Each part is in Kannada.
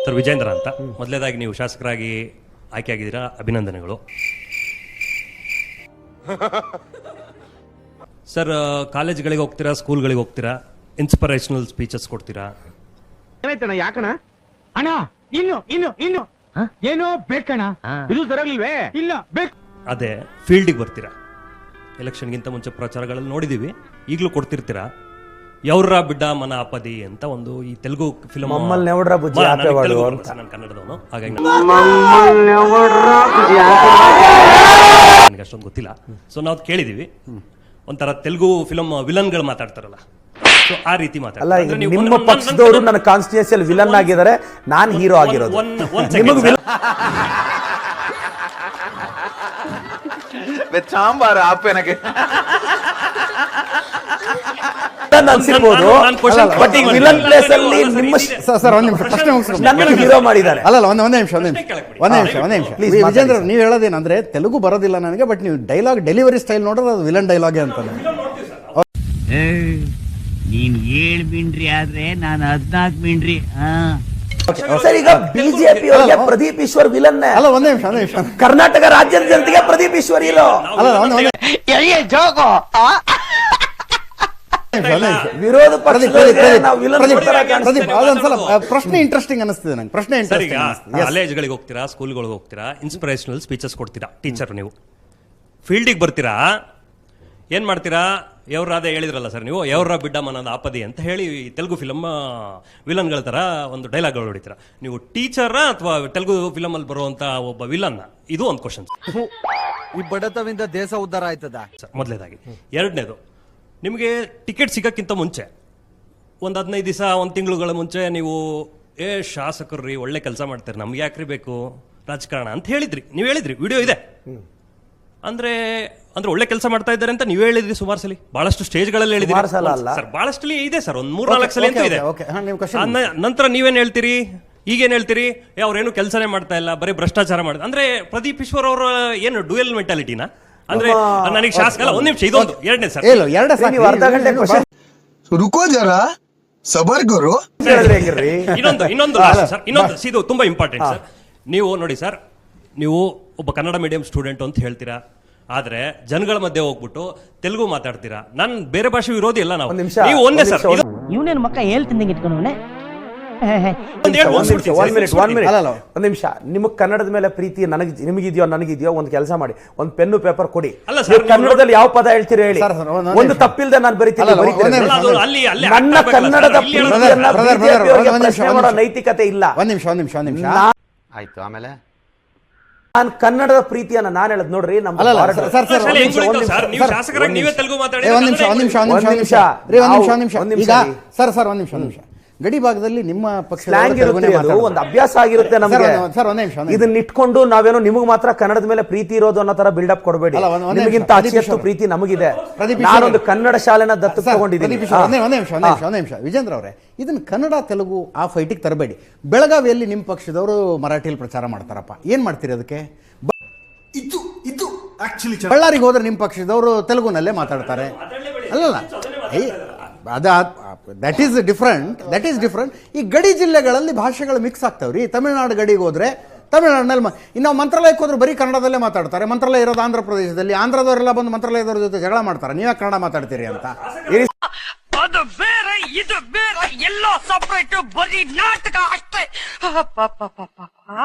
ಸರ್ ವಿಜೇಂದ್ರ ಅಂತ, ಮೊದಲೇದಾಗಿ ನೀವು ಶಾಸಕರಾಗಿ ಆಯ್ಕೆ ಆಗಿದ್ದೀರಾ, ಅಭಿನಂದನೆಗಳು. ಸರ್ ಕಾಲೇಜ್ಗಳಿಗೆ ಹೋಗ್ತೀರಾ, ಸ್ಕೂಲ್ಗಳಿಗೆ ಹೋಗ್ತೀರಾ, ಇನ್ಸ್ಪಿರೇಷನಲ್ ಸ್ಪೀಚಸ್ ಕೊಡ್ತೀರಾ. ಏನಾಯ್ತಣ್ಣ? ಯಾಕಣ ಅಣ್ಣ? ಇನ್ನು ಏನೋ ಬೇಕಣ್ಣ, ಇದು ಸರಿಯಾಗಿಲ್ವೇ? ಇಲ್ಲ ಬೇಕು. ಅದೇ ಫೀಲ್ಡಿಗೆ ಬರ್ತೀರಾ, ಎಲೆಕ್ಷನ್ಗಿಂತ ಮುಂಚೆ ಪ್ರಚಾರಗಳಲ್ಲಿ ನೋಡಿದೀವಿ, ಈಗಲೂ ಕೊಡ್ತಿರ್ತೀರಾ. ಯವ್ರ ಬಿಡ್ಡ ಮನ ಅಪದಿ ಅಂತ ಒಂದು ಈ ತೆಲುಗು ಫಿಲ್ಮ್, ನಾನು ಕನ್ನಡದವನು, ಹಾಗಾಗಿ ನನಗೆ ಅಷ್ಟೊಂದು ಗೊತ್ತಿಲ್ಲ. ಸೊ ನಾವು ಕೇಳಿದೀವಿ, ಒಂಥರ ತೆಲುಗು ಫಿಲಮ್ ವಿಲನ್ಗಳು ಮಾತಾಡ್ತಾರಲ್ಲ, ಸೊ ಆ ರೀತಿ ಮಾತಾಡ್ತಾರೆ. ನಿಮ್ಮ ಪಕ್ಷದವರು ನನ್ನ ಕಾನ್ಸ್ಟಿಟ್ಯೂನ್ಸಿಯಲ್ಲಿ ವಿಲನ್ ಆಗಿದ್ದಾರೆ, ನಾನು ಹೀರೋ ಆಗಿರೋದು. ಸಾಂಬಾರ ಆಪೇನಕ್ಕೆ ಅನ್ಸಿರ್ಬೋದು, ಬಟ್ ಈಗ ವಿಲನ್ ಪ್ಲೇಸ್ ಅಲ್ಲಿ ನಿಮ್ಮ ಸರ್ ಒಂದು ನಿಮಿಷ ಪ್ರಶ್ನೆ ಮುಗಿಸ್ಕೊಂಡು ನನ್ನನ್ನು ಹೀರೋ ಮಾಡಿದ್ದಾರೆ. ಅಲ್ಲ ಒಂದೇ ನಿಮಿಷ ವಿಜೇಂದ್ರ, ನೀವು ಹೇಳೋದೇನಂದ್ರೆ ತೆಲುಗು ಬರೋದಿಲ್ಲ ನನಗೆ, ಬಟ್ ನೀವು ಡೈಲಾಗ್ ಡೆಲಿವರಿ ಸ್ಟೈಲ್ ನೋಡಿದ್ರೆ ಅದು ವಿಲನ್ ಡೈಲಾಗೆ ಅಂತ. ನೀನ್ 7 ಮಿಂಡ್ರಿ ಆದ್ರೆ ನಾನು 14 ಮಿಂಡ್ರಿ. ಸರ್, ಈಗ ಬಿಜೆಪಿ ಅವರಿಗೆ ಪ್ರದೀಪ್ ಈಶ್ವರ್ ವಿಲನ್. ಅಲ್ಲ ಒಂದೇ ನಿಮಿಷ ಕರ್ನಾಟಕ ರಾಜ್ಯದ ಜನತೆಗೆ ಪ್ರದೀಪ್ ಈಶ್ವರ್ ಹೀರೋ. ವಿರೋಧ ಅದೊಂದ್ಸಲ ಪ್ರಶ್ನೆ ಇಂಟ್ರೆಸ್ಟಿಂಗ್ ಅನಿಸ್ತಿದೆ ನಂಗೆ. ಪ್ರಶ್ನೆ ಕಾಲೇಜ್ಗಳಿಗೆ ಹೋಗ್ತೀರಾ, ಸ್ಕೂಲ್ಗಳಿಗೆ ಹೋಗ್ತೀರಾ, ಇನ್ಸ್ಪಿರೇಷನಲ್ ಸ್ಪೀಚಸ್ ಕೊಡ್ತೀರಾ, ಟೀಚರ್ ನೀವು. ಫೀಲ್ಡಿಗೆ ಬರ್ತೀರಾ, ಏನ್ ಮಾಡ್ತೀರಾ? ಅದೇ ಹೇಳಿದ್ರಲ್ಲ ಸರ್ ನೀವು, ಯವ್ರ ಬಿಡ್ಡ ಮನದ ಆಪದಿ ಅಂತ ಹೇಳಿ ತೆಲುಗು ಫಿಲಮ್ ವಿಲನ್ಗಳ ತರ ಒಂದು ಡೈಲಾಗ್ಗಳು ಹೊಡಿತೀರಾ. ನೀವು ಟೀಚರ ಅಥವಾ ತೆಲುಗು ಫಿಲಮ್ ಅಲ್ಲಿ ಬರುವಂತ ಒಬ್ಬ ವಿಲನ್? ಇದು ಒಂದು ಕ್ವಶನ್. ಈ ಬಡತವಿಂದ ದೇಶ ಉದ್ಧಾರ ಆಯ್ತದ? ಮೊದಲೇದಾಗಿ. ಎರಡನೇದು, ನಿಮಗೆ ಟಿಕೆಟ್ ಸಿಗಕ್ಕಿಂತ ಮುಂಚೆ ಒಂದು 15 ದಿವಸ, 1 ತಿಂಗಳುಗಳ ಮುಂಚೆ ನೀವು ಶಾಸಕರು ರೀ, ಒಳ್ಳೆ ಕೆಲಸ ಮಾಡ್ತಾರೆ, ನಮ್ಗೆ ಯಾಕ್ರಿ ಬೇಕು ರಾಜಕಾರಣ ಅಂತ ಹೇಳಿದ್ರಿ. ನೀವು ಹೇಳಿದ್ರಿ, ವಿಡಿಯೋ ಇದೆ. ಅಂದ್ರೆ ಒಳ್ಳೆ ಕೆಲಸ ಮಾಡ್ತಾ ಇದ್ದಾರೆ ಅಂತ ನೀವೇ ಹೇಳಿದ್ರಿ ಸುಮಾರು ಸಲ, ಬಹಳಷ್ಟು ಸ್ಟೇಜ್ಗಳಲ್ಲಿ ಹೇಳಿದ್ರಿ ಸರ್. ಬಹಳಷ್ಟು ಇದೆ ಸರ್, ಒಂದು 3-4 ಸಲ ಅಂತೂ ಇದೆ. ನಂತರ ನೀವೇನ್ ಹೇಳ್ತೀರಿ, ಈಗೇನ್ ಹೇಳ್ತೀರಿ, ಅವ್ರೇನು ಕೆಲಸನೇ ಮಾಡ್ತಾ ಇಲ್ಲ, ಬರೀ ಭ್ರಷ್ಟಾಚಾರ ಮಾಡ್ತಾರೆ. ಅಂದ್ರೆ ಪ್ರದೀಪ್ ಈಶ್ವರ್ ಅವರ ಏನು ಡ್ಯುಯಲ್ ಮೆಂಟಾಲಿಟಿನ? ಅಂದ್ರೆ ನನಗೆ ಶಾಸಕ ಒಂದ್ ನಿಮಿಷ, ಇದೊಂದು ಎರಡನೇ ಸರ್, ಅರ್ಧ ಗಂಟೆ ರುಕೋ ಜರ ಸಬರ್ ಗುರು. ಇನ್ನೊಂದು ಸರ್, ಇದು ತುಂಬಾ ಇಂಪಾರ್ಟೆಂಟ್ ಸರ್. ನೀವು ನೋಡಿ ಸರ್, ನೀವು ಒಬ್ಬ ಕನ್ನಡ ಮೀಡಿಯಂ ಸ್ಟೂಡೆಂಟ್ ಅಂತ ಹೇಳ್ತೀರಾ, ಆದ್ರೆ ಜನಗಳ ಮಧ್ಯೆ ಹೋಗ್ಬಿಟ್ಟು ತೆಲುಗು ಮಾತಾಡ್ತೀರಾ. ನಾನು ಬೇರೆ ಭಾಷೆ ವಿರೋಧಿ ಎಲ್ಲ ನಾವು. ನೀವು ಒಂದೇ ಸರ್, ಇವನೇನು ಮಕ್ಕ ಹೇಳ್ತಿದ್ದಂಗೆ ಇಟ್ಕೊಂಡವನೇ. ಒಂದ್ ನಿಮಿಷ, ನಿಮಗ್ ಕನ್ನಡದ ಮೇಲೆ ಪ್ರೀತಿ ನಿಮಗಿದೆಯೋ ನನಗಿದೆಯೋ, ಒಂದು ಕೆಲಸ ಮಾಡಿ, ಒಂದು ಪೆನ್ನು ಪೇಪರ್ ಕೊಡಿ. ಕನ್ನಡದಲ್ಲಿ ಯಾವ ಪದ ಹೇಳ್ತೀರಿ ಹೇಳಿ, ಒಂದು ತಪ್ಪಿಲ್ದೆ ನಾನು ಬರೀತೀನಿ. ನನ್ನ ಕನ್ನಡದ ಪ್ರೀತಿಯನ್ನ ನೈತಿಕತೆ ಇಲ್ಲ. ಒಂದ್ ನಿಮಿಷ ಆಯ್ತು. ಆಮೇಲೆ ನಾನು ಕನ್ನಡದ ಪ್ರೀತಿಯನ್ನ ನಾನು ಹೇಳದ್ ನೋಡ್ರಿ. ನಿಮಿಷ ಗಡಿ ಭಾಗದಲ್ಲಿ ನಿಮ್ಮ ಪಕ್ಷ ಒಂದು ಅಭ್ಯಾಸ ಆಗಿರುತ್ತೆ ನಮಗೆ. ಇದನ್ನ ಇಟ್ಕೊಂಡು ನಾವೇನೋ ನಿಮಗ್ ಮಾತ್ರ ಕನ್ನಡದ ಮೇಲೆ ಪ್ರೀತಿ ಇರೋದು ಅನ್ನೋ ತರ ಬಿಲ್ಡಪ್ ಕೊಡಬೇಡಿ. ನಿಮಗಿಂತ ಅತಿಯಷ್ಟು ಪ್ರೀತಿ ನಮಗಿದೆ. ನಾನೊಂದು ಕನ್ನಡ ಶಾಲೆನ ದತ್ತು ತಗೊಂಡಿದ್ದೀನಿ. ವಿಜೇಂದ್ರ ಅವರೇ, ಇದನ್ನ ಕನ್ನಡ ತೆಲುಗು ಆ ಫೈಟಿಗೆ ತರಬೇಡಿ. ಬೆಳಗಾವಿಯಲ್ಲಿ ನಿಮ್ಮ ಪಕ್ಷದವರು ಮರಾಠಿಯಲ್ಲಿ ಪ್ರಚಾರ ಮಾಡ್ತಾರಪ್ಪ, ಏನ್ ಮಾಡ್ತೀರಿ ಅದಕ್ಕೆ? ಬಳ್ಳಾರಿಗೆ ಹೋದ್ರೆ ನಿಮ್ಮ ಪಕ್ಷದವರು ತೆಲುಗುನಲ್ಲೇ ಮಾತಾಡ್ತಾರೆ. ಅಲ್ಲಲ್ಲ, ದಟ್ ಈಸ್ ಡಿಫ್ರೆಂಟ್. ಈ ಗಡಿ ಜಿಲ್ಲೆಗಳಲ್ಲಿ ಭಾಷೆಗಳು ಮಿಕ್ಸ್ ಆಗ್ತಾವ್ರಿ. ತಮಿಳುನಾಡು ಗಡಿಗೆ ಹೋದ್ರೆ ತಮಿಳುನಾಡಿನಲ್ಲಿ ಇನ್ನು ಮಂತ್ರಾಲಯಕ್ಕೆ ಹೋದ್ರೆ ಬರೀ ಕನ್ನಡದಲ್ಲೇ ಮಾತಾಡ್ತಾರೆ. ಮಂತ್ರಾಲಯ ಇರೋದು ಆಂಧ್ರ ಪ್ರದೇಶದಲ್ಲಿ, ಆಂಧ್ರದವರೆಲ್ಲ ಬಂದು ಮಂತ್ರಾಲಯದವ್ರ ಜೊತೆ ಜಗಳ ಮಾಡ್ತಾರೆ, ನೀವೇ ಕನ್ನಡ ಮಾತಾಡ್ತೀರಿ ಅಂತ. ಅದು ಬೇರೆ, ಇದು ಬೇರೆ, ಎಲ್ಲ ಸಪರೇಟ್, ಬರೀ ನಾಟಕ ಅಷ್ಟೇ.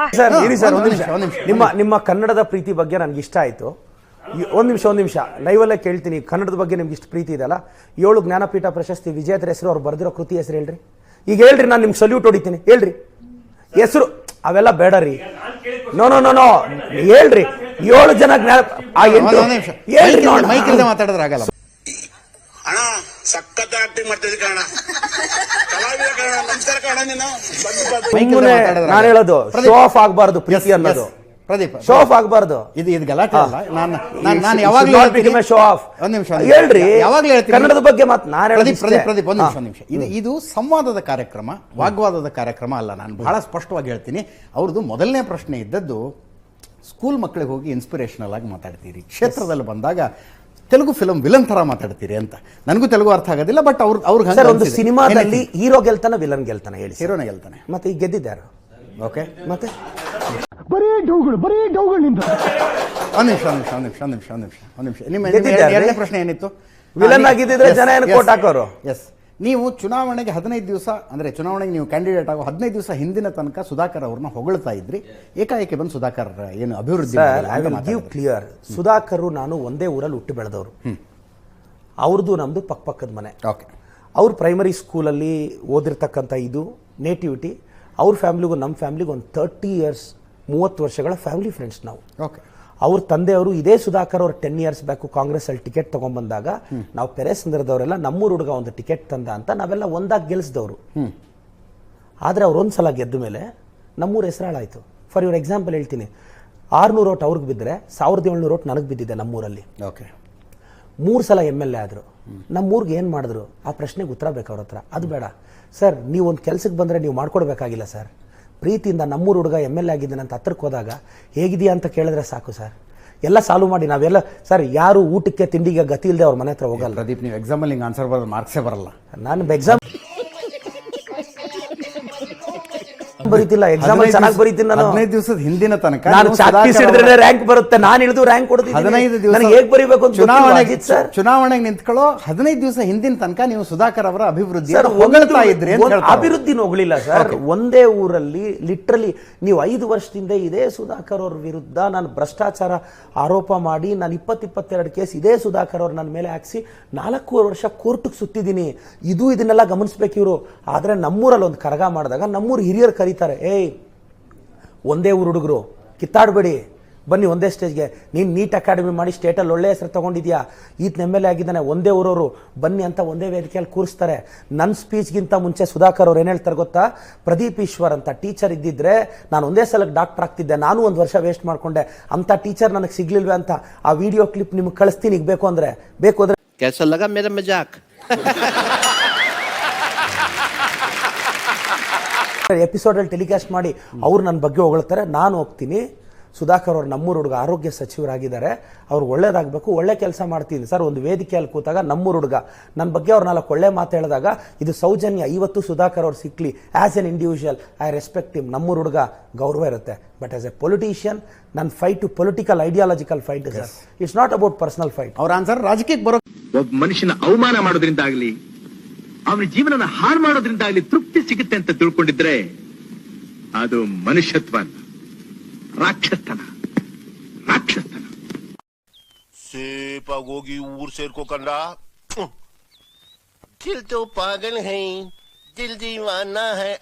ನಿಮ್ಮ ಕನ್ನಡದ ಪ್ರೀತಿ ಬಗ್ಗೆ ನನ್ಗೆ ಇಷ್ಟ ಆಯ್ತು. ಒಂದ್ ನಿಮಿಷ ಲೈವಲ್ಲೇ ಕೇಳ್ತೀನಿ. ಕನ್ನಡದ ಬಗ್ಗೆ ನಿಮ್ಗೆ ಇಷ್ಟು ಪ್ರೀತಿ ಇದೆಲ್ಲ, 7 ಜ್ಞಾನಪೀಠ ಪ್ರಶಸ್ತಿ ವಿಜೇತರ ಹೆಸರು, ಅವ್ರು ಬರೆದಿರೋ ಕೃತಿ ಹೆಸರು ಹೇಳ್ರಿ. ಈಗ ಹೇಳ್ರಿ, ನಾನು ನಿಮ್ಗೆ ಸಲ್ಯೂಟ್ ಹೊಡಿತೀನಿ, ಹೇಳ್ರಿ ಹೆಸರು. ಅವೆಲ್ಲ ಬೇಡ ರೀ, ನೋ ಹೇಳ್ರಿ. 7 ಜನ ಮಾತಾಡಿದ್ರೆ ಆಗಲ್ಲ. ಅಣ್ಣ ಸಖತ್ ಆಕ್ಟಿಂಗ್ ಮಾಡ್ತಿದ್ದೆ ಕಣ, ಕಲಾವಿದ ಕಣ, ನಮಸ್ಕಾರ ಕಣ. ನಾನು ಹೇಳೋದು ಶೋ ಆಫ್ ಆಗಬಾರ್ದು, ಪ್ರೀತಿ ಅನ್ನೋದು ಪ್ರದೀಪ್ ಶೋ ಆಫ್ ಆಗಬಾರ್ದು. ಇದು ಗಲಾಟೆ ಅಲ್ಲ. ನಾನು ಯಾವಾಗಲೂ ಶೋ ಆಫ್. ಒಂದ್ ನಿಮಿಷ ಹೇಳ್ರಿ, ಯಾವಾಗಲೂ ಹೇಳ್ತೀನಿ ಕನ್ನಡದ ಬಗ್ಗೆ ಮಾತು. ಪ್ರದೀಪ್ ಒಂದ್ ನಿಮಿಷ. ಇದು ಸಂವಾದದ ಕಾರ್ಯಕ್ರಮ, ವಾಗ್ವಾದದ ಕಾರ್ಯಕ್ರಮ ಅಲ್ಲ. ನಾನು ಬಹಳ ಸ್ಪಷ್ಟವಾಗಿ ಹೇಳ್ತೀನಿ. ಅವ್ರದ್ದು ಮೊದಲನೇ ಪ್ರಶ್ನೆ ಇದ್ದದ್ದು, ಸ್ಕೂಲ್ ಮಕ್ಕಳಿಗೆ ಹೋಗಿ ಇನ್ಸ್ಪಿರೇಷನಲ್ ಆಗಿ ಮಾತಾಡ್ತೀರಿ, ಕ್ಷೇತ್ರದಲ್ಲಿ ಬಂದಾಗ ತೆಲುಗು ಫಿಲಮ್ ವಿಲನ್ ಥರ ಮಾತಾಡ್ತೀರಿ ಅಂತ. ನನಗೂ ತೆಲುಗು ಅರ್ಥ ಆಗೋದಿಲ್ಲ, ಬಟ್ ಅವ್ರಿಗೆ ಸರ್ ಒಂದು ಸಿನಿಮಾದಲ್ಲಿ ಹೀರೋ ಗೆಲ್ತಾನ ವಿಲನ್ ಗೆಲ್ತಾನ ಹೇಳಿ? ಹೀರೋನೇ ಗೆಲ್ತಾನೆ. ಮತ್ತೆ ಈಗ ಗೆದ್ದಿದ್ದಾರು. ಓಕೆ, ಮತ್ತೆ ಬರೀ ಡೌಗಳು ನಿಂದು. ಒಂದು ನಿಮಿಷ ನಿಮ್ಮ ಗೆದ್ದಿದ್ದಾರೆ. ಎರಡನೇ ಪ್ರಶ್ನೆ ಏನಿತ್ತು? ವಿಲನ್ ಆಗಿದ್ದಿದ್ರೆ ಜನ ಏನು ಕೋಟ್ ಹಾಕೋರು? ಎಸ್, ನೀವು ಚುನಾವಣೆಗೆ 15 ದಿವಸ ಅಂದರೆ ಚುನಾವಣೆಗೆ ನೀವು ಕ್ಯಾಂಡಿಡೇಟ್ ಆಗೋ 15 ದಿವಸ ಹಿಂದಿನ ತನಕ ಸುಧಾಕರ್ ಅವ್ರನ್ನ ಹೊಗಳ್ತಾ ಇದ್ರಿ. ಏಕಾಏಕಿ ಬಂದು ಸುಧಾಕರ್ ಏನು ಅಭಿವೃದ್ಧಿ ಗಿವ್ ಕ್ಲಿಯರ್. ಸುಧಾಕರ್ ನಾನು ಒಂದೇ ಊರಲ್ಲಿ ಹುಟ್ಟು ಬೆಳೆದವರು. ಅವ್ರದ್ದು ನಮ್ದು ಪಕ್ಕದ ಮನೆ. ಓಕೆ, ಅವ್ರು ಪ್ರೈಮರಿ ಸ್ಕೂಲಲ್ಲಿ ಓದಿರ್ತಕ್ಕಂಥ ಇದು ನೇಟಿವಿಟಿ. ಅವ್ರ ಫ್ಯಾಮಿಲಿಗೂ ನಮ್ಮ ಫ್ಯಾಮಿಲಿಗೂ ಒಂದು 30 ಇಯರ್ಸ್ 30 ವರ್ಷಗಳ ಫ್ಯಾಮಿಲಿ ಫ್ರೆಂಡ್ಸ್ ನಾವು. ಓಕೆ, ಅವ್ರ ತಂದೆಯವರು ಇದೇ ಸುಧಾಕರ್ ಅವ್ರು 10 ಇಯರ್ಸ್ ಬ್ಯಾಕು ಕಾಂಗ್ರೆಸ್ಸಲ್ಲಿ ಟಿಕೆಟ್ ತೊಗೊಂಡ್ಬಂದಾಗ ನಾವು ಪೆರೇಸಂದ್ರದವರೆಲ್ಲ ನಮ್ಮೂರು ಹುಡುಗ ಒಂದು ಟಿಕೆಟ್ ತಂದ ಅಂತ ನಾವೆಲ್ಲ ಒಂದಾಗಿ ಗೆಲ್ಲಿಸಿದವರು. ಆದರೆ ಅವ್ರು ಒಂದು ಸಲ ಗೆದ್ದ ಮೇಲೆ ನಮ್ಮೂರು ಹೆಸರಾಳಾಯಿತು. ಫಾರ್ ಯುವರ್ ಎಕ್ಸಾಂಪಲ್ ಹೇಳ್ತೀನಿ, 600 ಓಟ್ ಅವ್ರಿಗೆ ಬಿದ್ದರೆ 1700 ಓಟ್ ನನಗೆ ಬಿದ್ದಿದೆ ನಮ್ಮೂರಲ್ಲಿ. ಓಕೆ, 3 ಸಲ MLA ಆದರು. ನಮ್ಮೂರಿಗೆ ಏನು ಮಾಡಿದ್ರು ಆ ಪ್ರಶ್ನೆಗೆ ಉತ್ತರ ಬೇಕು ಅವ್ರ ಹತ್ರ. ಅದು ಬೇಡ ಸರ್, ನೀವು ಒಂದು ಕೆಲಸಕ್ಕೆ ಬಂದರೆ ನೀವು ಮಾಡ್ಕೊಡ್ಬೇಕಾಗಿಲ್ಲ ಸರ್. ಪ್ರೀತಿಯಿಂದ ನಮ್ಮೂರು ಹುಡುಗ MLA ಆಗಿದ್ದಾನೆ ಅಂತ ಹತ್ರಕ್ಕೆ ಹೋದಾಗ ಹೇಗಿದೆಯಾ ಅಂತ ಕೇಳಿದ್ರೆ ಸಾಕು ಸರ್, ಎಲ್ಲ ಸಾಲ್ವ್ ಮಾಡಿ. ನಾವೆಲ್ಲ ಸರ್ ಯಾರು ಊಟಕ್ಕೆ ತಿಂಡಿಗೆ ಗತಿ ಇಲ್ಲದೆ ಅವ್ರ ಮನೆ ಹತ್ರ ಹೋಗಲ್ಲ. ಪ್ರದೀಪ್, ನೀವು ಎಕ್ಸಾಮಲ್ಲಿ ಹಿಂಗೆ ಆನ್ಸರ್ ಬರೋದು ಮಾರ್ಕ್ಸೇ ಬರಲ್ಲ. ನಾನು ಎಕ್ಸಾಮ್ ಬರೀತಿಲ್ಲ, ಎಕ್ಸಾಮ್ ಚೆನ್ನಾಗಿ ಬರೀತೀನಿ ನಾನು. 15 ದಿವಸದ ಹಿಂದಿನ ತನಕ ನಾನು ಚಾಕ್ಪೀಸ್ ಹಿಡಿದ್ರೆ ರ್ಯಾಂಕ್ ಬರುತ್ತೆ, ನಾನು ಹಿಡಿದು ರ್ಯಾಂಕ್ ಕೊಡ್ತೀನಿ. 15 ದಿವಸ ಹೇಗೆ ಬರೀಬೇಕು ಅಂತ ಚುನಾವಣೆಗೆ ನಿಂತ್ಕೊಳ್ಳೋ 15 ದಿವಸ ಹಿಂದಿನ ತನಕ ನೀವು ಸುಧಾಕರ್ ಅವರ ಅಭಿವೃದ್ಧಿ ಹೊಗಳ್ತಾ ಇದ್ರಿ. ಅಭಿವೃದ್ಧಿನ ಹೊಗಳಿಲ್ಲ ಸರ್. ಒಂದೇ ಊರಲ್ಲಿ ಲಿಟ್ರಲಿ ನೀವು 5 ವರ್ಷದಿಂದ ಇದೇ ಸುಧಾಕರ್ ಅವ್ರ ವಿರುದ್ಧ ನಾನು ಭ್ರಷ್ಟಾಚಾರ ಆರೋಪ ಮಾಡಿ ನಾನು 22 ಕೇಸ್ ಇದೇ ಸುಧಾಕರ್ ಅವ್ರು ನನ್ನ ಮೇಲೆ ಹಾಕ್ಸಿ 4 ವರ್ಷ ಕೋರ್ಟ್ಗೆ ಸುತ್ತಿದ್ದೀನಿ. ಇದನ್ನೆಲ್ಲ ಗಮನಿಸ್ಬೇಕು ಇವರು. ಆದರೆ ನಮ್ಮೂರಲ್ಲಿ ಒಂದು ಕರಗ ಮಾಡಿದಾಗ ನಮ್ಮೂರು ಹಿರಿಯರು ಕರೀತಾರೆ, ಏಯ್ ಒಂದೇ ಊರು ಹುಡುಗರು ಕಿತ್ತಾಡಬೇಡಿ, ಬನ್ನಿ ಒಂದೇ ಸ್ಟೇಜ್ಗೆ. ನೀನು ನೀಟ್ ಅಕಾಡೆಮಿ ಮಾಡಿ ಸ್ಟೇಟಲ್ಲಿ ಒಳ್ಳೆ ಹೆಸರು ತೊಗೊಂಡಿದ್ಯಾ, ಈತ MLA ಆಗಿದ್ದಾನೆ, ಒಂದೇ ಊರವರು ಬನ್ನಿ ಅಂತ ಒಂದೇ ವೇದಿಕೆಯಲ್ಲಿ ಕೂರಿಸ್ತಾರೆ. ನನ್ನ ಸ್ಪೀಚ್ಗಿಂತ ಮುಂಚೆ ಸುಧಾಕರ್ ಅವ್ರು ಏನು ಹೇಳ್ತಾರೆ ಗೊತ್ತಾ? ಪ್ರದೀಪ್ ಈಶ್ವರ್ ಅಂತ ಟೀಚರ್ ಇದ್ದಿದ್ರೆ ನಾನು ಒಂದೇ ಸಲಕ್ಕೆ ಡಾಕ್ಟರ್ ಆಗ್ತಿದ್ದೆ, ನಾನು 1 ವರ್ಷ ವೇಸ್ಟ್ ಮಾಡ್ಕೊಂಡೆ, ಅಂಥ ಟೀಚರ್ ನನಗೆ ಸಿಗ್ಲಿಲ್ವೇ ಅಂತ ಆ ವಿಡಿಯೋ ಕ್ಲಿಪ್ ನಿಮ್ಗೆ ಕಳಿಸ್ತೀನಿ. ಈಗ ಬೇಕು ಅಂದರೆ कैसा लगा मेरा मजाक? ಎಪಿಸೋಡಲ್ಲಿ ಟೆಲಿಕಾಸ್ಟ್ ಮಾಡಿ ಅವ್ರು ನನ್ನ ಬಗ್ಗೆ ಹೊಗಳ್ತಾರೆ, ನಾನು ಹೋಗ್ತೀನಿ. ಸುಧಾಕರ್ ಅವ್ರು ನಮ್ಮೂರು ಹುಡುಗ ಆರೋಗ್ಯ ಸಚಿವರಾಗಿದ್ದಾರೆ, ಅವ್ರು ಒಳ್ಳೇದಾಗಬೇಕು, ಒಳ್ಳೆ ಕೆಲಸ ಮಾಡ್ತೀನಿ ಸರ್. ಒಂದು ವೇದಿಕೆಯಲ್ಲಿ ಕೂತಾಗ ನಮ್ಮೂರು ಹುಡುಗ ನನ್ನ ಬಗ್ಗೆ ಅವ್ರು 4 ಒಳ್ಳೆ ಮಾತು ಹೇಳಿದಾಗ ಇದು ಸೌಜನ್ಯ. ಇವತ್ತು ಸುಧಾಕರ್ ಅವ್ರು ಸಿಕ್ಲಿ as an individual I respect him. ನಮ್ಮೂರು ಹುಡುಗ ಗೌರವ ಇರುತ್ತೆ. ಬಟ್ ಆಸ್ ಎ ಪೊಲಿಟಿಷಿಯನ್ ನನ್ನ fight political ideological fight sir. It's not about personal fight. ಅವ್ರ ಆನ್ಸರ್ ರಾಜಕೀಯಕ್ಕೆ ಬರೋ ಒಬ್ಬ ಮನುಷ್ಯನ ಅವಮಾನ ಮಾಡೋದ್ರಿಂದಾಗ್ಲಿ ಅವನ ಜೀವನನ ಹಾಳು ಮಾಡೋದ್ರಿಂದಾಗ್ಲಿ ತೃಪ್ತಿ ಸಿಗುತ್ತೆ ಅಂತ ತಿಳ್ಕೊಂಡಿದ್ರೆ ಅದು ಮನುಷ್ಯತ್ವ ಅಲ್ಲ, ರಾಕ್ಷಸತನ. ಸೇಪಾಗಿ ಹೋಗಿ ಊರ್ ಸೇರ್ಕೋಕಂಡ ದಿಲ್ ತೋ ಪಾಗಲ್ ಹೈ ದಿಲ್ ದೀವಾನಾ ಹೈ.